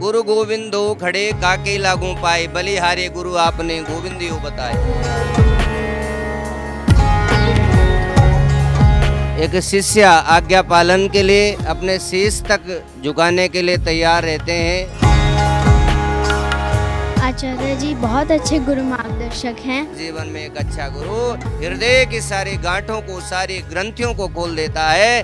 गुरु गोविंदो खड़े काके लागू पाए, बलिहारे गुरु आपने गोविंदियो बताए। एक शिष्य आज्ञा पालन के लिए अपने शीश तक झुकाने के लिए तैयार रहते हैं। आचार्य जी बहुत अच्छे गुरु मार्गदर्शक हैं। जीवन में एक अच्छा गुरु हृदय की सारी गांठों को, सारी ग्रंथियों को खोल देता है।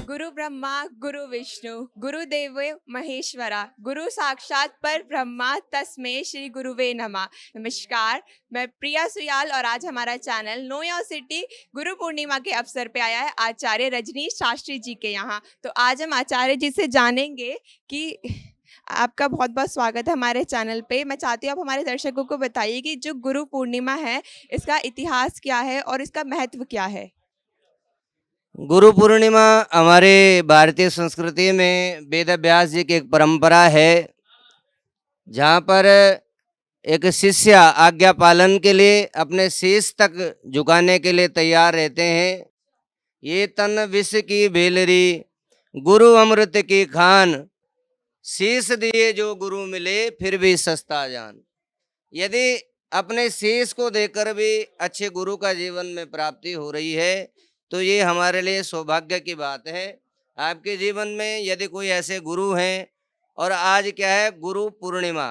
गुरु ब्रह्मा गुरु विष्णु गुरुदेव महेश्वरा, गुरु साक्षात पर ब्रह्मा, तस्मै श्री गुरुवे नमः। नमस्कार, मैं प्रिया सुयाल और आज हमारा channel know your city Guru Purnima के अवसर पे आया है आचार्य रजनीश शास्त्री जी के यहाँ। तो आज हम आचार्य जी से जानेंगे कि आपका बहुत बहुत स्वागत है हमारे चैनल पे। मैं चाहती हूँ आप हमारे दर्शकों को बताइए कि जो गुरु पूर्णिमा है इसका इतिहास क्या है और इसका महत्व क्या है। गुरु पूर्णिमा हमारे भारतीय संस्कृति में वेद व्यास जी की एक परंपरा है, जहाँ पर एक शिष्य आज्ञा पालन के लिए अपने शीश तक झुकाने के लिए तैयार रहते हैं। ये तन विष की भेलरी गुरु अमृत की खान, शीश दिए जो गुरु मिले फिर भी सस्ता जान। यदि अपने शीश को देकर भी अच्छे गुरु का जीवन में प्राप्ति हो रही है तो ये हमारे लिए सौभाग्य की बात है। आपके जीवन में यदि कोई ऐसे गुरु हैं, और आज क्या है, गुरु पूर्णिमा,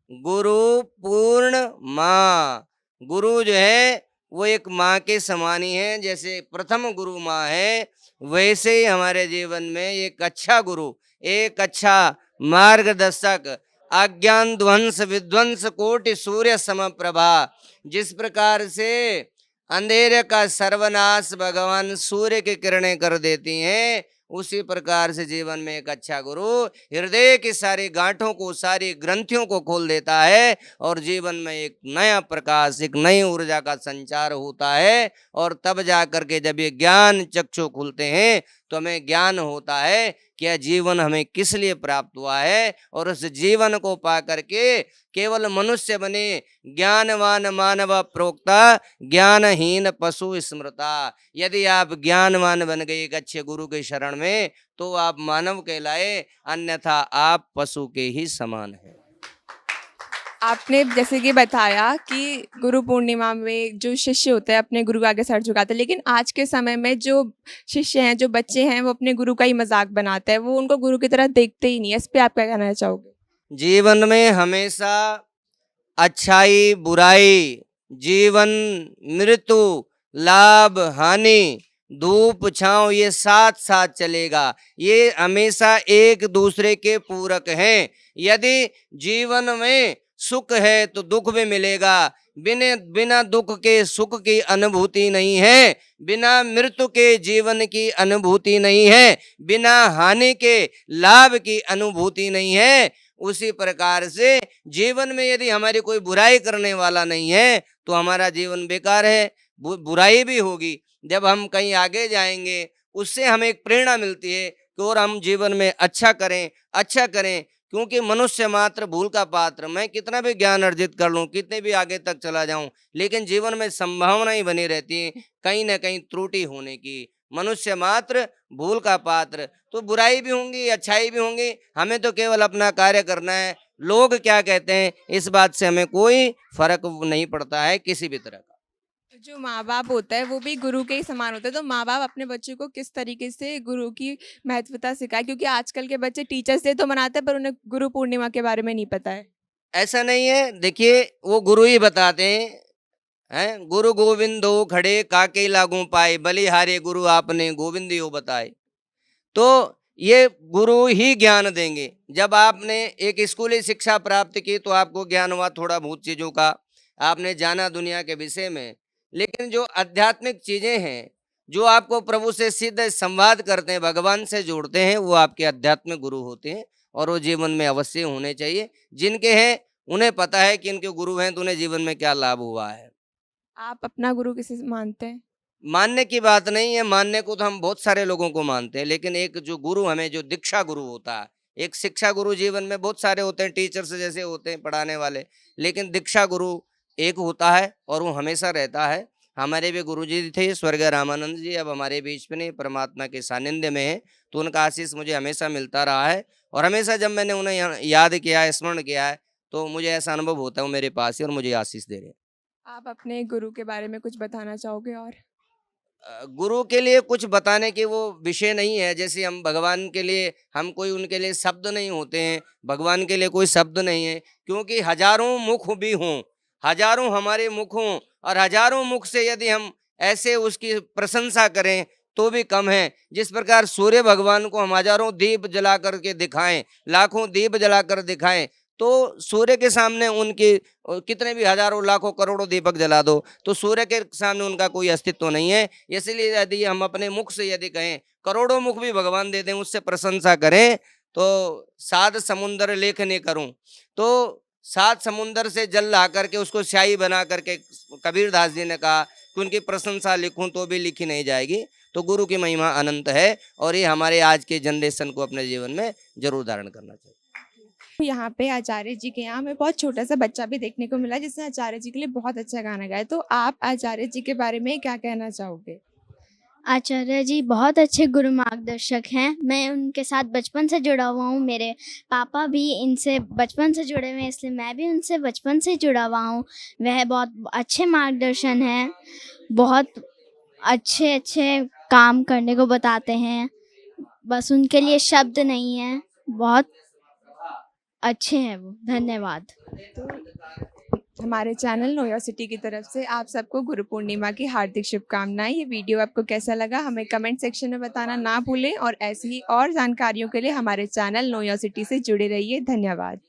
गुरु पूर्ण माँ, गुरु जो है वो एक माँ के समान ही है। जैसे प्रथम गुरु माँ है, वैसे ही हमारे जीवन में एक अच्छा गुरु, एक अच्छा मार्गदर्शक, अज्ञान ध्वंस विध्वंस कोटि सूर्य समप्रभा, जिस प्रकार से अंधेरे का सर्वनाश भगवान सूर्य की किरणें कर देती हैं, उसी प्रकार से जीवन में एक अच्छा गुरु हृदय की सारी गांठों को, सारी ग्रंथियों को खोल देता है और जीवन में एक नया प्रकाश, एक नई ऊर्जा का संचार होता है। और तब जा करके जब ये ज्ञान चक्षु खुलते हैं तो हमें ज्ञान होता है कि यह जीवन हमें किस लिए प्राप्त हुआ है, और उस जीवन को पा करके केवल मनुष्य बने ज्ञानवान मानव प्रोक्ता, ज्ञानहीन पशु स्मृता। यदि आप ज्ञानवान बन गए एक अच्छे गुरु के शरण में तो आप मानव कहलाए, अन्यथा आप पशु के ही समान हैं। आपने जैसे कि बताया कि गुरु पूर्णिमा में जो शिष्य होते हैं अपने गुरु के आगे सर झुकाते हैं, लेकिन आज के समय में जो शिष्य हैं, जो बच्चे हैं, वो अपने गुरु का ही मजाक बनाते हैं, वो उनको गुरु की तरह देखते ही नहीं है। इस पे आप क्या कहना चाहोगे। जीवन में हमेशा अच्छाई बुराई, जीवन मृत्यु, लाभ हानि, धूप छांव, ये साथ साथ चलेगा। ये हमेशा एक दूसरे के पूरक हैं। यदि जीवन में सुख है तो दुख भी मिलेगा, बिना दुख के सुख की अनुभूति नहीं है, बिना मृत्यु के जीवन की अनुभूति नहीं है, बिना हानि के लाभ की अनुभूति नहीं है। उसी प्रकार से जीवन में यदि हमारी कोई बुराई करने वाला नहीं है तो हमारा जीवन बेकार है। बुराई भी होगी, जब हम कहीं आगे जाएंगे उससे हमें एक प्रेरणा मिलती है कि और हम जीवन में अच्छा करें, अच्छा करें। क्योंकि मनुष्य मात्र भूल का पात्र, मैं कितना भी ज्ञान अर्जित कर लूं, कितने भी आगे तक चला जाऊं, लेकिन जीवन में संभावना ही बनी रहती है कहीं ना कहीं त्रुटि होने की। मनुष्य मात्र भूल का पात्र, तो बुराई भी होंगी, अच्छाई भी होंगी, हमें तो केवल अपना कार्य करना है। लोग क्या कहते हैं इस बात से हमें कोई फर्क नहीं पड़ता है किसी भी तरह का। जो माँ बाप होता है वो भी गुरु के ही समान होता है, तो माँ बाप अपने बच्चों को किस तरीके से गुरु की महत्वता सिखाए, क्योंकि आजकल के बच्चे टीचर्स डे तो मनाते हैं पर उन्हें गुरु पूर्णिमा के बारे में नहीं पता है। ऐसा नहीं है, देखिए वो गुरु ही बताते हैं, गुरु गोविंदो खड़े काके लागू पाए, बलिहारे गुरु आपने गोविंदियो बताए। तो ये गुरु ही ज्ञान देंगे। जब आपने एक स्कूली शिक्षा प्राप्त की तो आपको ज्ञान हुआ थोड़ा बहुत चीज़ों का, आपने जाना दुनिया के विषय में, लेकिन जो आध्यात्मिक चीज़ें हैं, जो आपको प्रभु से सीधे संवाद करते हैं, भगवान से जोड़ते हैं, वो आपके आध्यात्मिक गुरु होते हैं और वो जीवन में अवश्य होने चाहिए। जिनके हैं उन्हें पता है कि इनके गुरु हैं तो उन्हें जीवन में क्या लाभ हुआ है। आप अपना गुरु किसे मानते हैं। मानने की बात नहीं है, मानने को तो हम बहुत सारे लोगों को मानते हैं, लेकिन एक जो गुरु हमें जो दीक्षा गुरु होता है, एक शिक्षा गुरु जीवन में बहुत सारे होते हैं, टीचर्स जैसे होते हैं पढ़ाने वाले, लेकिन दीक्षा गुरु एक होता है और वो हमेशा रहता है। हमारे भी गुरुजी थे स्वर्गीय रामानंद जी, अब हमारे बीच में नहीं, परमात्मा के सानिध्य में है, तो उनका आशीष मुझे हमेशा मिलता रहा है। और हमेशा जब मैंने उन्हें याद किया है, स्मरण किया है, तो मुझे ऐसा अनुभव होता है वो मेरे पास है और मुझे आशीष दे रहे हैं। आप अपने गुरु के बारे में कुछ बताना चाहोगे और? गुरु के लिए कुछ बताने के वो विषय नहीं है। जैसे हम भगवान के लिए, हम कोई उनके लिए शब्द नहीं होते हैं, भगवान के लिए कोई शब्द नहीं है, क्योंकि हजारों मुख भी हों, हजारों हमारे मुख हों, और हजारों मुख से यदि हम ऐसे उसकी प्रशंसा करें तो भी कम है। जिस प्रकार सूर्य भगवान को हम हजारों दीप जला करके दिखाएं, लाखों दीप जला कर दिखाएं, तो सूर्य के सामने उनके कितने भी हजारों लाखों करोड़ों दीपक जला दो, तो सूर्य के सामने उनका कोई अस्तित्व नहीं है। इसलिए यदि हम अपने मुख से यदि कहें, करोड़ों मुख भी भगवान दे दें, उससे प्रशंसा करें, तो सात समुंदर लेखने करूं, तो सात समुंदर से जल ला करके उसको स्याही बना करके, कबीर दास जी ने कहा कि उनकी प्रशंसा लिखूं तो भी लिखी नहीं जाएगी। तो गुरु की महिमा अनंत है, और ये हमारे आज के जनरेशन को अपने जीवन में जरूर धारण करना चाहिए। यहाँ पे आचार्य जी के यहाँ हमें बहुत छोटा सा बच्चा भी देखने को मिला जिसने आचार्य जी के लिए बहुत अच्छा गाना गाया, तो आप आचार्य जी के बारे में क्या कहना चाहोगे? आचार्य जी बहुत अच्छे गुरु मार्गदर्शक हैं। मैं उनके साथ बचपन से जुड़ा हुआ हूँ। मेरे पापा भी इनसे बचपन से जुड़े हुए हैं, इसलिए मैं भी उनसे बचपन से जुड़ा हुआ हूँ। वह बहुत अच्छे मार्गदर्शन हैं, बहुत अच्छे अच्छे काम करने को बताते हैं। बस उनके लिए शब्द नहीं है, बहुत अच्छे हैं वो। धन्यवाद। तो हमारे चैनल नो योर सिटी की तरफ से आप सबको गुरु पूर्णिमा की हार्दिक शुभकामनाएं। ये वीडियो आपको कैसा लगा हमें कमेंट सेक्शन में बताना ना भूलें, और ऐसी ही और जानकारियों के लिए हमारे चैनल नो योर सिटी से जुड़े रहिए। धन्यवाद।